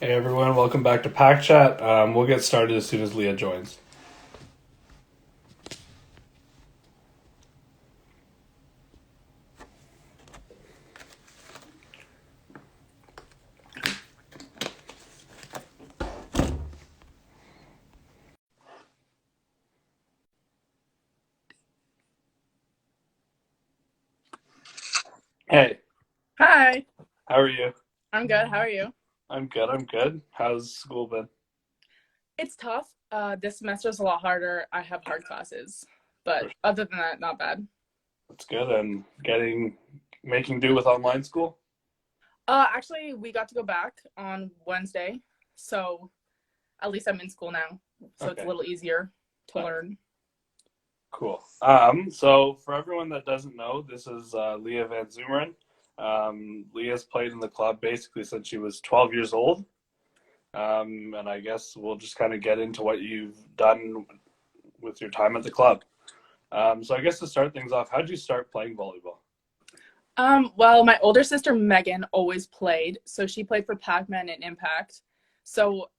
Hey everyone, welcome back to Pak Chat. We'll get started as soon as Leah joins. Hey, Hi, how are you? I'm good. How are you? I'm good. How's school been? It's tough. This semester is a lot harder. I have hard classes, but other than that, not bad. That's good. And making do with online school? Actually, we got to go back on Wednesday, so at least I'm in school now, so it's a Okay, little easier to nice. learn. Cool. So for everyone that doesn't know, this is Leah Van Zeumeren. Leah's played in the club basically since she was 12 years old. And I guess we'll just kind of get into what you've done with your time at the club. So I guess to start things off, how did you start playing volleyball? Well, my older sister Megan always played, so she played for Pac-Man and Impact. So,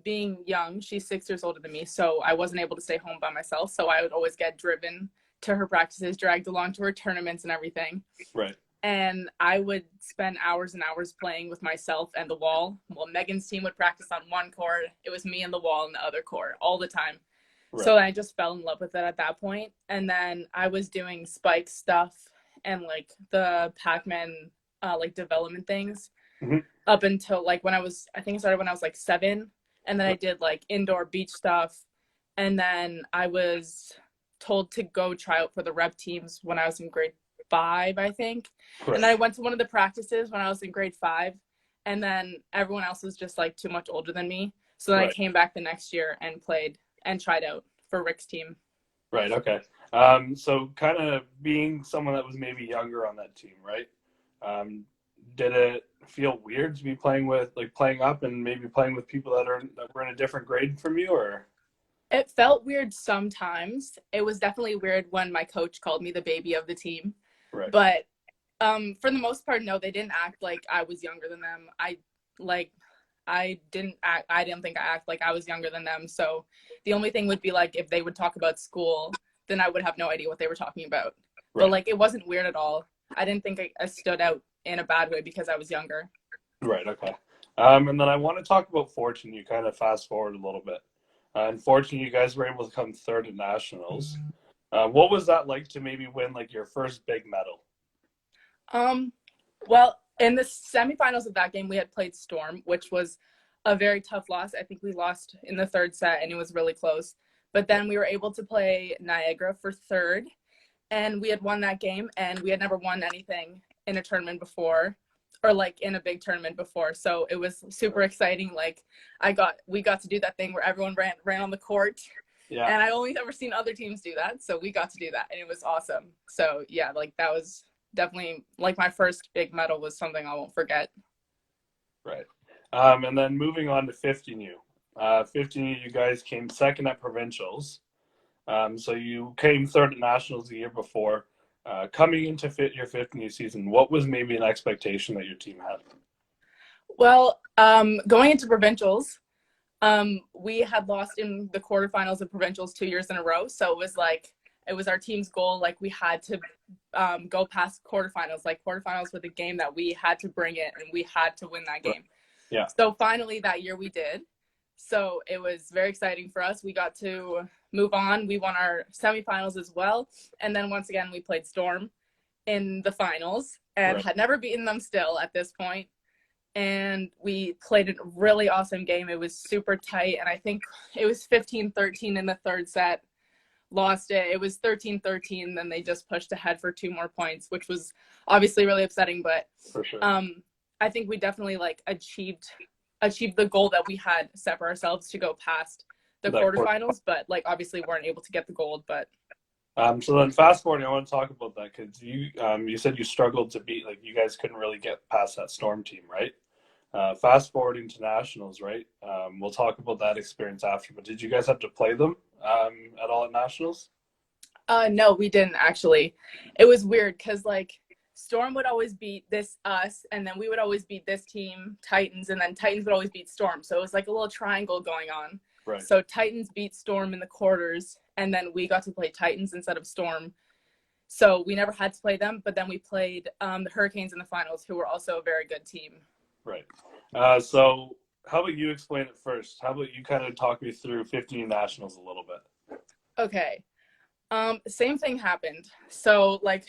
being young, she's 6 years older than me, so I wasn't able to stay home by myself. So I would always get driven to her practices, dragged along to her tournaments and everything. Right, And I would spend hours and hours playing with myself and the wall. Well, Megan's team would practice on one court. It was me and the wall in the other court all the time. right. So I just fell in love with it at that point. And then I was doing spike stuff and like the Pac-Man like development things Hmm. up until like I think it started when I was like 7. And then I Right, did like indoor beach stuff. And then I was told to go try out for the rep teams when I was in grade 5, I think. And right, then I went to one of the practices when I was in grade 5. And then everyone else was just like too much older than me. So then I right, came back the next year and played and tried out for Rick's team. right. Okay. So kind of being someone that was maybe younger on that team, right? Um, did it feel weird to be playing with, like playing up and maybe playing with people that were in a different grade from you, or? It felt weird sometimes. It was definitely weird when my coach called me the baby of the team. Right, But for the most part, no, they didn't act like I was younger than them. Like I didn't think I act like I was younger than them. So the only thing would be like if they would talk about school, then I would have no idea what they were talking about. But right, like it wasn't weird at all. I didn't think I stood out in a bad way because I was younger. right. Okay. And then I want to talk about Fortune. You kind of fast forward a little bit. And Fortune, you guys were able to come third at nationals. What was that like to maybe win like your first big medal? Um, well, in the semifinals of that game, we had played Storm, which was a very tough loss. I think we lost in the third set, and it was really close. But Right, then we were able to play Niagara for third, and we had won that game, and we had never won anything in a tournament before, or like in a big tournament before. So it was super right. exciting. Like we got to do that thing where everyone ran on the court, Yeah. and I only ever seen other teams do that, so we got to do that, and it was awesome. So yeah, like that was definitely like my first big medal was something I won't forget. Right. And then moving on to 15U. 15U, you guys came second at provincials. So you came third at nationals the year before. Coming into your 15U season, what was maybe an expectation that your team had? Well, going into provincials, we had lost in the quarterfinals of provincials 2 years in a row. So it was our team's goal. Like we had to go past quarterfinals. Like quarterfinals were the game that we had to bring it, and we had to win that Right. game. Yeah. So finally that year we did. So it was very exciting for us. We got to move on. We won our semifinals as well. And then once again, we played Storm in the finals and Right. had never beaten them still at this point. And we played a really awesome game. It was super tight. And I think it was 15-13 in the third set. Lost it. It was 13-13. Then they just pushed ahead for 2 more points, which was obviously really upsetting. But For sure. um, I think we definitely like achieved the goal that we had set for ourselves to go past the That quarter. quarterfinals, but like obviously weren't able to get the gold. But So then fast forwarding, I want to talk about that because you said you struggled to beat, like you guys couldn't really get past that Storm team, right? Fast forwarding to nationals, right? We'll talk about that experience after. But did you guys have to play them at all at nationals? no, we didn't actually. It was weird because like Storm would always beat us, and then we would always beat this team, Titans, and then Titans would always beat Storm. So it was like a little triangle going on. Right. So Titans beat Storm in the quarters, and then we got to play Titans instead of Storm. So we never had to play them, but then we played the Hurricanes in the finals, who were also a very good team. Right. So how about you explain it first? How about you kind of talk me through 15 Nationals a little bit? Okay. Same thing happened. So, like,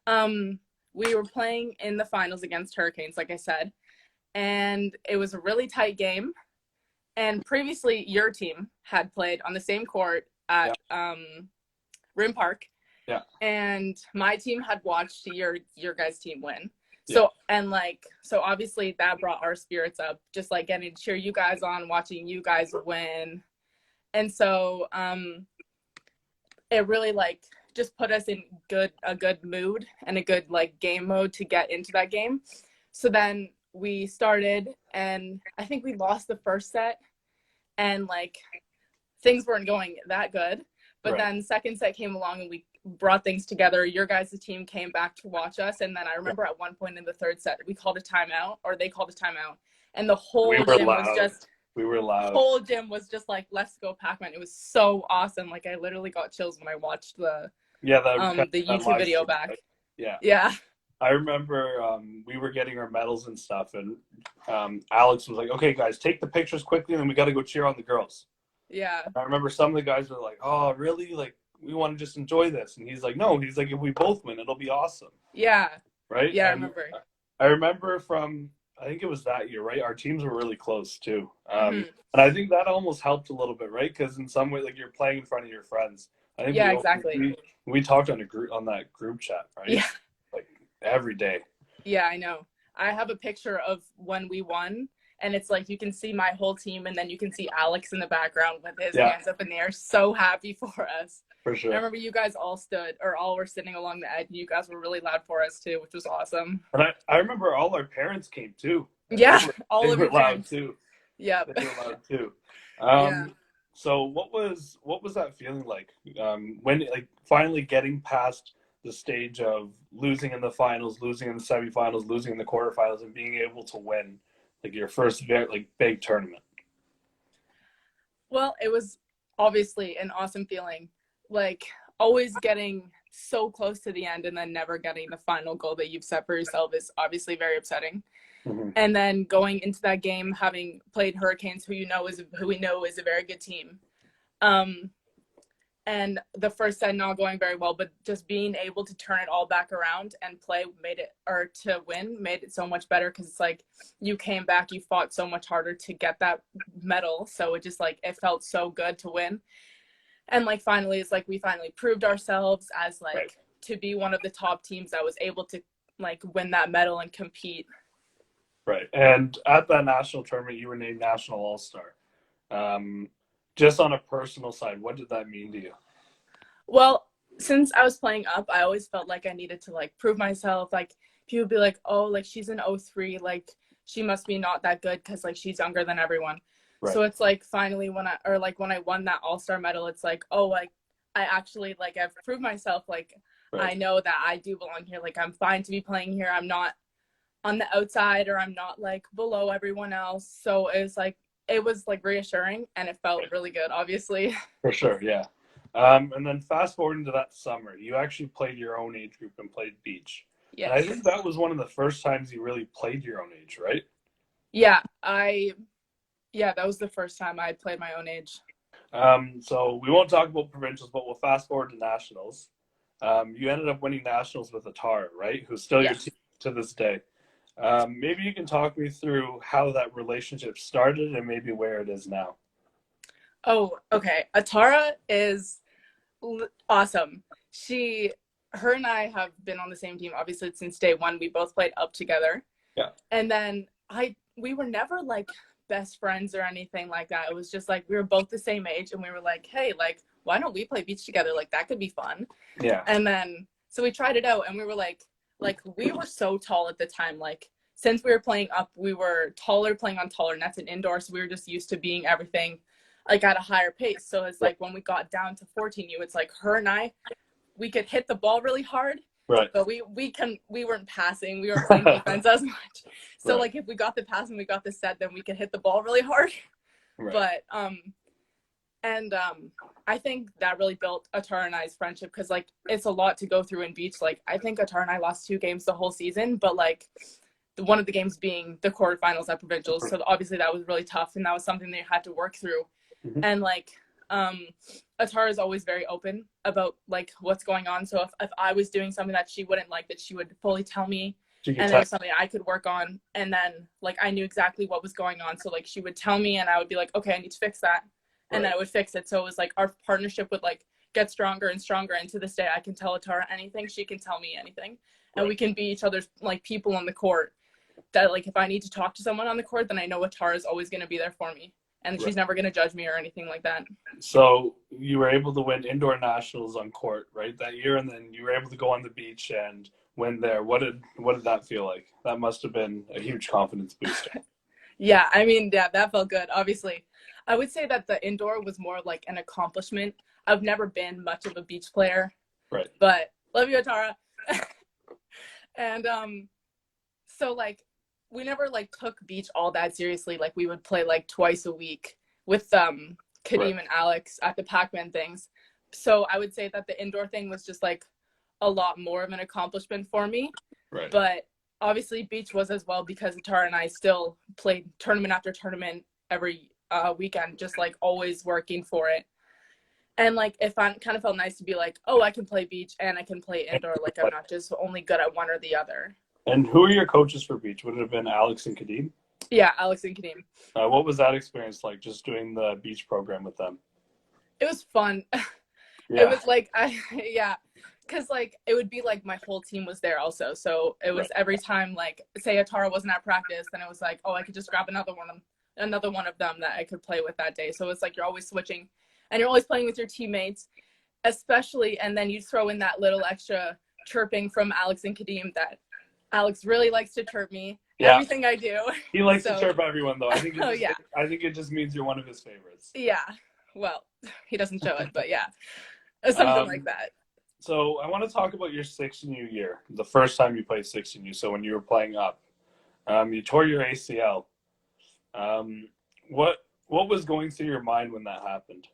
we were playing in the finals against Hurricanes, like I said, and it was a really tight game. And previously, your team had played on the same court at Rim Park. Yeah. And my team had watched your guys' team win. Yeah. So obviously that brought our spirits up, just like getting to cheer you guys on, watching you guys win. And so it really like just put us in a good mood and a good like game mode to get into that game. So then we started, and I think we lost the first set, and like things weren't going that good. But then second set came along and we brought things together. Your guys' team came back to watch us. And then I remember at one point in the third set, we called a timeout, or they called a timeout. And the whole gym was just like, let's go Pac-Man. It was so awesome. Like I literally got chills when I watched the YouTube video back. Right? Yeah. Yeah. I remember we were getting our medals and stuff, and Alex was like, okay, guys, take the pictures quickly, and then we got to go cheer on the girls. Yeah. I remember some of the guys were like, oh, really? Like, we want to just enjoy this. And he's like, no. He's like, if we both win, it'll be awesome. Yeah. Right? Yeah, and I remember from, I think it was that year, right? Our teams were really close, too. And I think that almost helped a little bit, right? Because in some way, like, you're playing in front of your friends. I think exactly. We talked on that group chat, right? Yeah. Like, every day. Yeah, I know. I have a picture of when we won. And it's like you can see my whole team, and then you can see Alex in the background with his hands up in the air, so happy for us. For sure. I remember you guys all were sitting along the edge, and you guys were really loud for us too, which was awesome. And I remember all our parents came too. Yeah, all of your parents. They were loud too. Yeah. They were loud too. So what was that feeling like when like finally getting past the stage of losing in the finals, losing in the semifinals, losing in the quarterfinals, and being able to win? Like your first big tournament? Well, it was obviously an awesome feeling. Like always getting so close to the end and then never getting the final goal that you've set for yourself is obviously very upsetting. Mm-hmm. And then going into that game, having played Hurricanes, who we know is a very good team. And the first set not going very well, but just being able to turn it all back around and made it so much better, because it's like you came back, you fought so much harder to get that medal. So it just like it felt so good to win. And like finally, it's like we finally proved ourselves as like to be one of the top teams that was able to like win that medal and compete. Right. And at that national tournament, you were named National All-Star. Just on a personal side, what did that mean to you? Well, since I was playing up, I always felt like I needed to like prove myself. Like people would be like, oh, like she's an 03, like she must be not that good because like she's younger than everyone. Right. So it's like finally when I won that All-Star medal, it's like, oh, like I actually like I've proved myself. Like I know that I do belong here. Like I'm fine to be playing here. I'm not on the outside, or I'm not like below everyone else. So it was like reassuring, and it felt really good, obviously. For sure, yeah. And then fast forward into that summer, you actually played your own age group and played beach. Yes. And I think that was one of the first times you really played your own age, right? Yeah, that was the first time I played my own age. So we won't talk about provincials, but we'll fast forward to nationals. You ended up winning nationals with Atara, right? Who's still your team to this day. Maybe you can talk me through how that relationship started and maybe where it is now. Oh, okay. Atara is awesome. Her and I have been on the same team, obviously, since day one. We both played up together. Yeah. And then we were never like best friends or anything like that. It was just like we were both the same age, and we were like, hey, like, why don't we play beach together? Like, that could be fun. Yeah. And then, so we tried it out, and we were like we were so tall at the time. Like, since we were playing up, we were taller, playing on taller nets and indoor, so we were just used to being everything like at a higher pace. So it's like when we got down to 14U, it's like her and I, we could hit the ball really hard, Right. but we weren't passing, we weren't playing defense as much. So Right. like if we got the pass and we got the set, then we could hit the ball really hard. Right. But I think that really built Atara and I's friendship, because like it's a lot to go through in beach. Like I think Atara and I lost 2 games the whole season, but like one of the games being the quarterfinals at provincials. So obviously that was really tough, and that was something they had to work through. Mm-hmm. And like Atara is always very open about like what's going on. So if I was doing something that she wouldn't like, that she would fully tell me, and then it's something I could work on. And then like I knew exactly what was going on. So like she would tell me and I would be like, okay, I need to fix that. And then I would fix it. So it was like our partnership would like get stronger and stronger. And to this day, I can tell Atara anything. She can tell me anything. And we can be each other's like people on the court, that like if I need to talk to someone on the court, then I know Atara is always going to be there for me. And she's never going to judge me or anything like that. So you were able to win indoor nationals on court, right, that year, and then you were able to go on the beach and win there. What did that feel like? That must have been a huge confidence booster. Yeah, I mean, yeah, that felt good. Obviously, I would say that the indoor was more like an accomplishment. I've never been much of a beach player, right? But love you, Atara. And so like we never like took beach all that seriously. Like we would play like twice a week with Kadeem and Alex at the Pac-Man things. So I would say that the indoor thing was just like a lot more of an accomplishment for me. Right. But obviously beach was as well, because Atara and I still played tournament after tournament every weekend, just like always working for it. And like it kind of felt nice to be like, oh, I can play beach and I can play indoor. Like I'm not just only good at one or the other. And who are your coaches for beach? Would it have been Alex and Kadeem? Yeah, Alex and Kadeem. What was that experience like, just doing the beach program with them? It was fun. Yeah. It was like, because like it would be like my whole team was there also. So it was every time like say Atara wasn't at practice, then it was like, oh, I could just grab another one of them that I could play with that day. So it's like you're always switching and you're always playing with your teammates, especially, and then you throw in that little extra chirping from Alex and Kadeem, that Alex really likes to chirp me. Yeah. Everything I do. He likes to chirp everyone, though. I think I think it just means you're one of his favorites. Yeah. Well, he doesn't show it, but yeah. Something like that. So I want to talk about your 6U year, the first time you played 6U. So when you were playing up, you tore your ACL. What was going through your mind when that happened?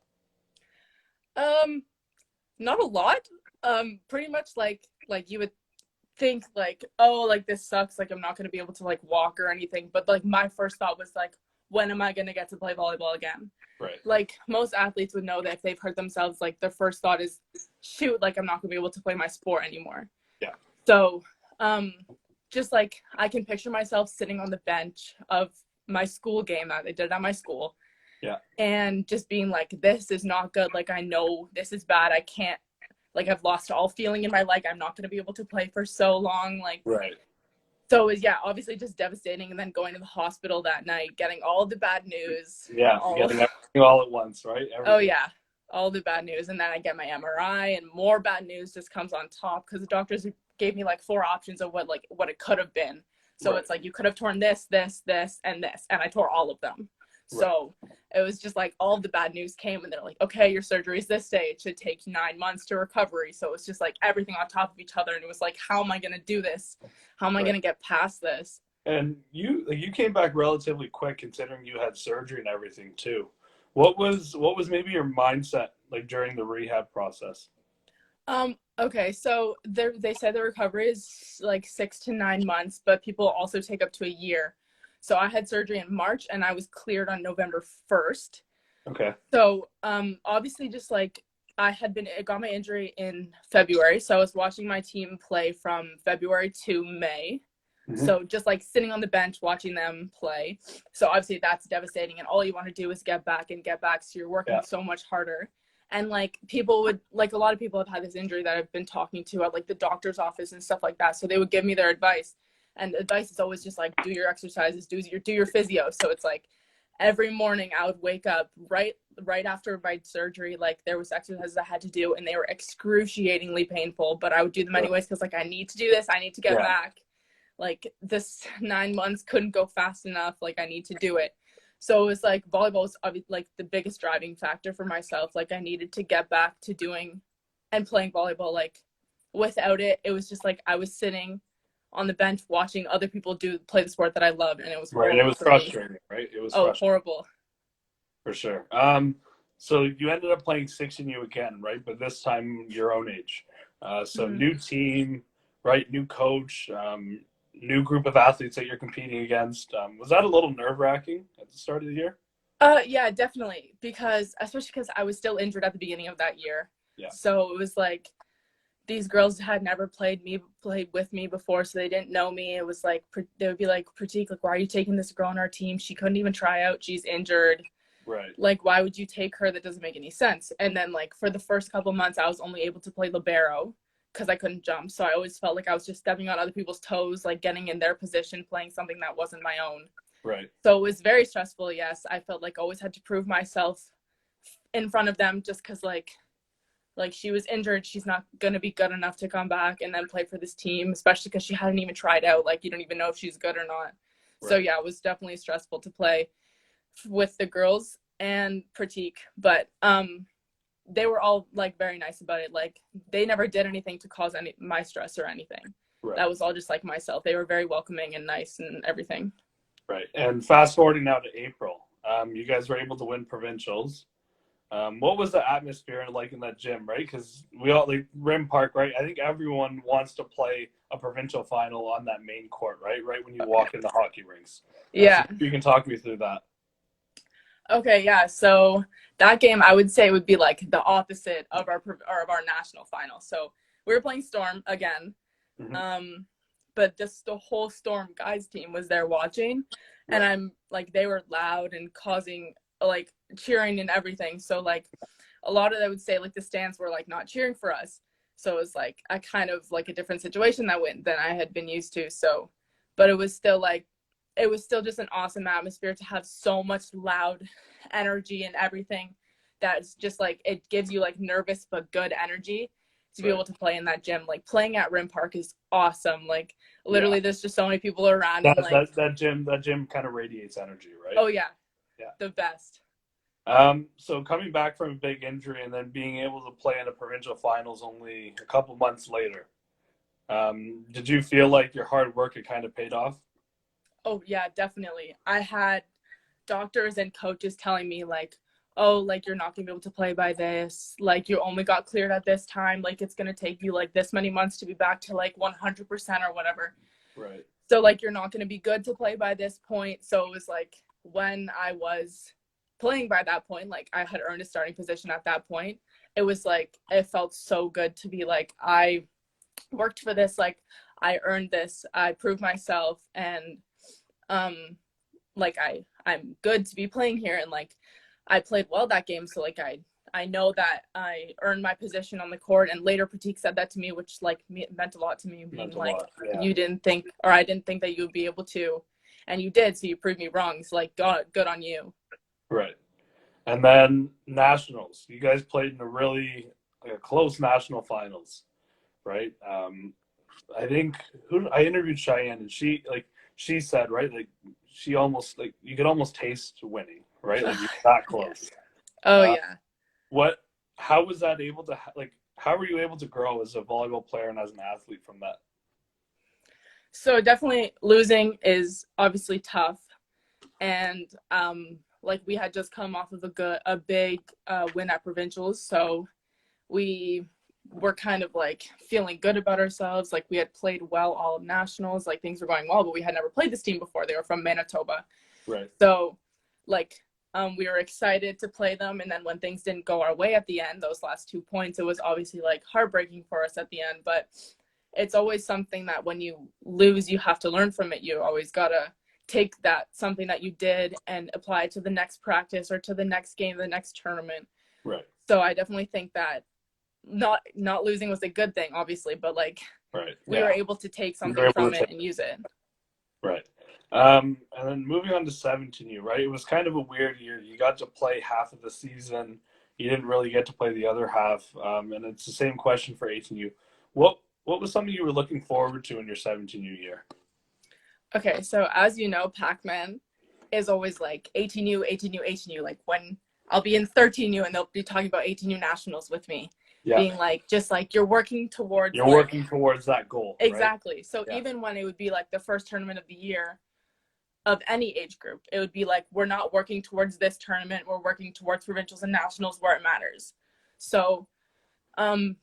Not a lot. Pretty much like you would think like, oh, like this sucks, like I'm not going to be able to like walk or anything. But like my first thought was like, when am I going to get to play volleyball again? Right. Like most athletes would know that if they've hurt themselves, like their first thought is, shoot, like I'm not going to be able to play my sport anymore. Yeah. So just like I can picture myself sitting on the bench of my school game that they did at my school. Yeah. And just being like, this is not good. Like I know this is bad. I can't, like I've lost all feeling in my leg. I'm not going to be able to play for so long. Like, right. So it was, yeah, obviously just devastating. And then going to the hospital that night, getting all the bad news. Yeah, getting everything all at once, right? Everything. Oh, yeah, all the bad news. And then I get my MRI and more bad news just comes on top, because the doctors gave me like 4 options of what it could have been. So It's like, you could have torn this, this, this, and this. And I tore all of them. So it was just like all the bad news came and they're like, okay, your surgery is this day. It should take 9 months to recovery. So it was just like everything on top of each other. And it was like, how am I going to do this? How am I going to get past this? And you came back relatively quick, considering you had surgery and everything too. What was maybe your mindset like during the rehab process? Okay, so they said the recovery is like 6 to 9 months, but people also take up to a year. So I had surgery in March and I was cleared on November 1st. Okay. So obviously just like I got my injury in February. So I was watching my team play from February to May. Mm-hmm. So just like sitting on the bench watching them play. So obviously that's devastating. And all you want to do is get back. So you're working so much harder. And like people would, like a lot of people have had this injury that I've been talking to at like the doctor's office and stuff like that. So they would give me their advice. And advice is always just like, do your exercises, do your physio. So it's like every morning I would wake up right after my surgery. Like there was exercises I had to do and they were excruciatingly painful, but I would do them anyways because like I need to do this. I need to get back. Like this 9 months couldn't go fast enough. Like I need to do it. So it was like volleyball was like the biggest driving factor for myself. Like I needed to get back to doing and playing volleyball like without it, it was just like I was sitting on the bench watching other people play the sport that I loved, and it was Right. It horrible was for me. frustrating, right? It was Oh, frustrating horrible. for sure. So you ended up playing 6U again, right? But this time your own age. So Mm-hmm. new team, right? New coach, new group of athletes that you're competing against. Was that a little nerve-wracking at the start of the year? Yeah, definitely. Because especially because I was still injured at the beginning of that year. Yeah. So it was like these girls had never played with me before, so they didn't know me. It was like they would be like, Pratik, like, why are you taking this girl on our team? She couldn't even try out. She's injured. Right. Like, why would you take her? That doesn't make any sense. And then like for the first couple months, I was only able to play libero because I couldn't jump. So I always felt like I was just stepping on other people's toes, like getting in their position, playing something that wasn't my own. Right. So it was very stressful. Yes, I felt like I always had to prove myself in front of them just because like she was injured, she's not going to be good enough to come back and then play for this team, especially because she hadn't even tried out. Like, you don't even know if she's good or not. Right. So yeah, it was definitely stressful to play with the girls and Pratik, but they were all like very nice about it. Like, they never did anything to cause my stress or anything. Right. That was all just like myself. They were very welcoming and nice and everything. Right. And fast forwarding now to April, you guys were able to win provincials. What was the atmosphere like in that gym, right? Because we all, like, Rim Park, right? I think everyone wants to play a provincial final on that main court, right? Right when you walk in the hockey rinks. Yeah. So you can talk me through that. Okay, yeah. So that game, I would say, would be like the opposite of our national final. So we were playing Storm again, but just the whole Storm guys team was there watching, and I'm like, they were loud and causing like cheering and everything. So like a lot of, I would say, like the stands were like not cheering for us. So it was like a kind of like a different situation than I had been used to. So, but it was still just an awesome atmosphere to have so much loud energy and everything. That's just like, it gives you like nervous but good energy to be able to play in that gym. Like, playing at Rim Park is awesome. Like, literally, there's just so many people around. That gym kind of radiates energy, right? Oh yeah. The best. So coming back from a big injury and then being able to play in the provincial finals only a couple months later, did you feel like your hard work had kind of paid off? Oh yeah, definitely. I had doctors and coaches telling me like, oh, like, you're not gonna be able to play by this, like, you only got cleared at this time, like, it's gonna take you like this many months to be back to like 100% or whatever. Right. So like, you're not gonna be good to play by this point. So it was like, when I was playing by that point, like, I had earned a starting position at that point. It was like, it felt so good to be like, I worked for this, like, I earned this, I proved myself, and like, I'm good to be playing here. And like, I played well that game, so like, I know that I earned my position on the court. And later Pratik said that to me, which like meant a lot to me, being like, you didn't think, or I didn't think that you would be able to, and you did, so you proved me wrong. So like, good on you. Right. And then nationals, you guys played in a really close national finals, right? I think I interviewed Cheyenne, and she said, right, like, she almost, like, you could almost taste winning, right? Like, you're that close. Oh yeah. How was that able to, like, how were you able to grow as a volleyball player and as an athlete from that? So definitely losing is obviously tough, and like, we had just come off of a big win at provincials, so we were kind of like feeling good about ourselves. Like, we had played well all of nationals, like, things were going well, but we had never played this team before. They were from Manitoba. Right. So like, we were excited to play them, and then when things didn't go our way at the end, those last 2 points, it was obviously like heartbreaking for us at the end. But it's always something that when you lose, you have to learn from it. You always gotta take that, something that you did, and apply it to the next practice or to the next game, the next tournament. Right. So I definitely think that not losing was a good thing, obviously, but like, we were able to take something from it and use it. Right. And then moving on to 17U, right? It was kind of a weird year. You got to play half of the season. You didn't really get to play the other half. And it's the same question for 18U. What was something you were looking forward to in your 17U year? Okay, so as you know, Pac-Man is always like 18U, 18U, 18U. Like, when I'll be in 13U and they'll be talking about 18U nationals with me. Yeah. being like, just like you're working towards You're working towards that goal, right? Exactly. So even when it would be like the first tournament of the year of any age group, it would be like, we're not working towards this tournament, we're working towards provincials and nationals where it matters. So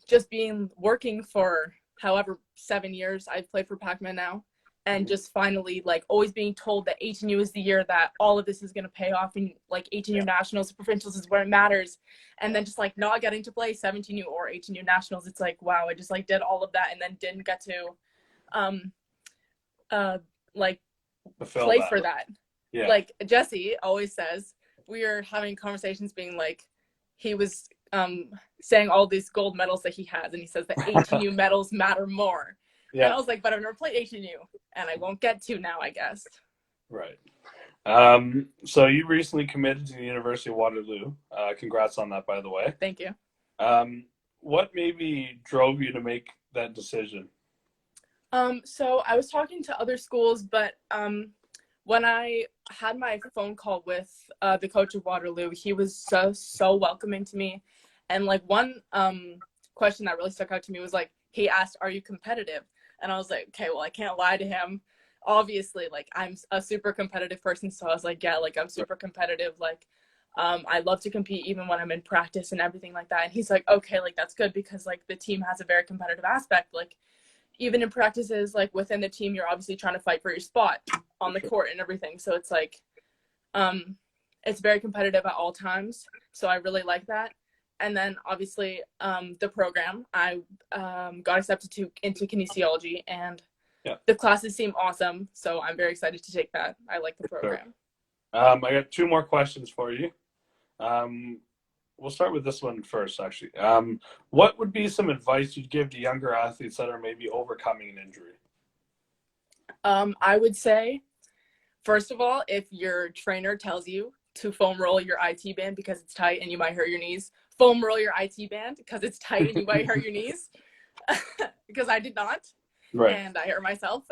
just working for however 7 years I've played for Pac-Man now, and just finally like always being told that 18U is the year that all of this is going to pay off, and like 18U nationals, provincials is where it matters, and then just like not getting to play 17U or 18U nationals, it's like, wow, I just like did all of that and then didn't get to like play for that. Yeah. Like Jesse always says, we are having conversations being like, he was saying all these gold medals that he has, and he says that 18U medals matter more. Yeah. And I was like, but I've never played 18U, and I won't get to now, I guess. Right. So you recently committed to the University of Waterloo. Congrats on that, by the way. Thank you. What maybe drove you to make that decision? So I was talking to other schools, but when I had my phone call with the coach of Waterloo, he was so welcoming to me. And like one question that really stuck out to me was like, he asked, "Are you competitive?" And I was like, okay, well, I can't lie to him. Obviously, like, I'm a super competitive person. So I was like, yeah, like, I'm super competitive. Like, I love to compete even when I'm in practice and everything like that. And he's like, okay, like, that's good, because like the team has a very competitive aspect. Like, even in practices, like within the team, you're obviously trying to fight for your spot on the court and everything. So it's like, it's very competitive at all times. So I really like that. And then obviously the program, I got accepted into kinesiology, and the classes seem awesome. So I'm very excited to take that. I like the program. I got 2 more questions for you. We'll start with this one first, actually. What would be some advice you'd give to younger athletes that are maybe overcoming an injury? I would say, first of all, if your trainer tells you to foam roll your IT band because it's tight and you might hurt your knees, foam roll your IT band because it's tight and you might hurt your knees. Because I did not. Right. And I hurt myself.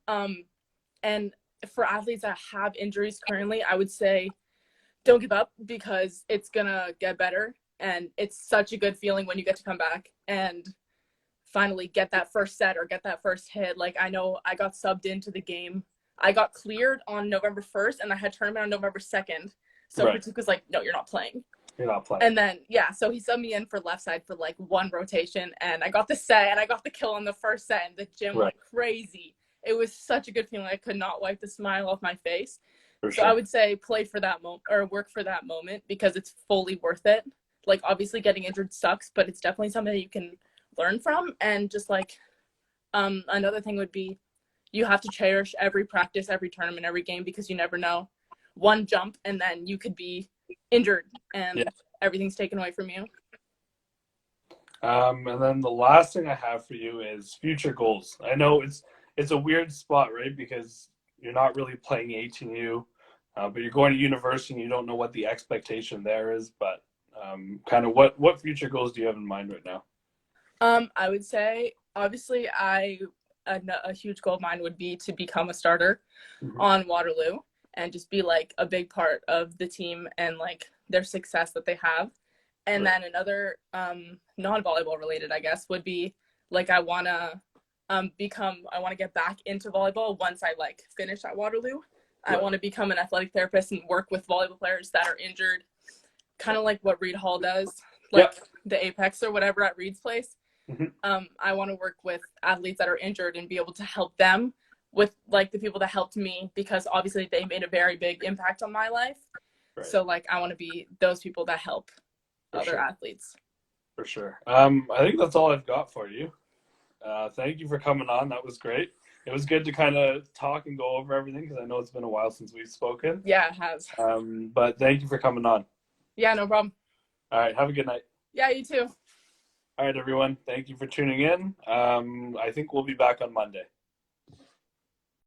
And for athletes that have injuries currently, I would say don't give up, because it's gonna get better, and it's such a good feeling when you get to come back and finally get that first set or get that first hit. Like, I know I got subbed into the game. I got cleared on November 1st, and I had tournament on November 2nd. So Pratik was like, no, you're not playing. You're not playing. And then, so he subbed me in for left side for like 1 rotation, and I got the set, and I got the kill on the first set, and the gym went crazy. It was such a good feeling. I could not wipe the smile off my face. So I would say play for that moment, or work for that moment, because it's fully worth it. Like, obviously getting injured sucks, but it's definitely something that you can learn from. And just like, another thing would be, you have to cherish every practice, every tournament, every game, because you never know. One jump and then you could be injured and everything's taken away from you. And then the last thing I have for you is future goals. I know it's a weird spot, right? Because you're not really playing 18U, but you're going to university and you don't know what the expectation there is. But kind of what future goals do you have in mind right now? I would say, obviously, a huge goal of mine would be to become a starter on Waterloo and just be like a big part of the team and like their success that they have. And then another non-volleyball related, I guess, would be like, I want to get back into volleyball once I like finish at Waterloo. I want to become an athletic therapist and work with volleyball players that are injured, kind of like what Reed Hall does, like the Apex or whatever at Reed's place. I want to work with athletes that are injured and be able to help them with like the people that helped me, because obviously they made a very big impact on my life. So like, I want to be those people that help other athletes. For sure. I think that's all I've got for you. Thank you for coming on. That was great. It was good to kind of talk and go over everything, because I know it's been a while since we've spoken. Yeah, it has. But thank you for coming on. Yeah, no problem. All right. Have a good night. Yeah, you too. All right, everyone. Thank you for tuning in. I think we'll be back on Monday.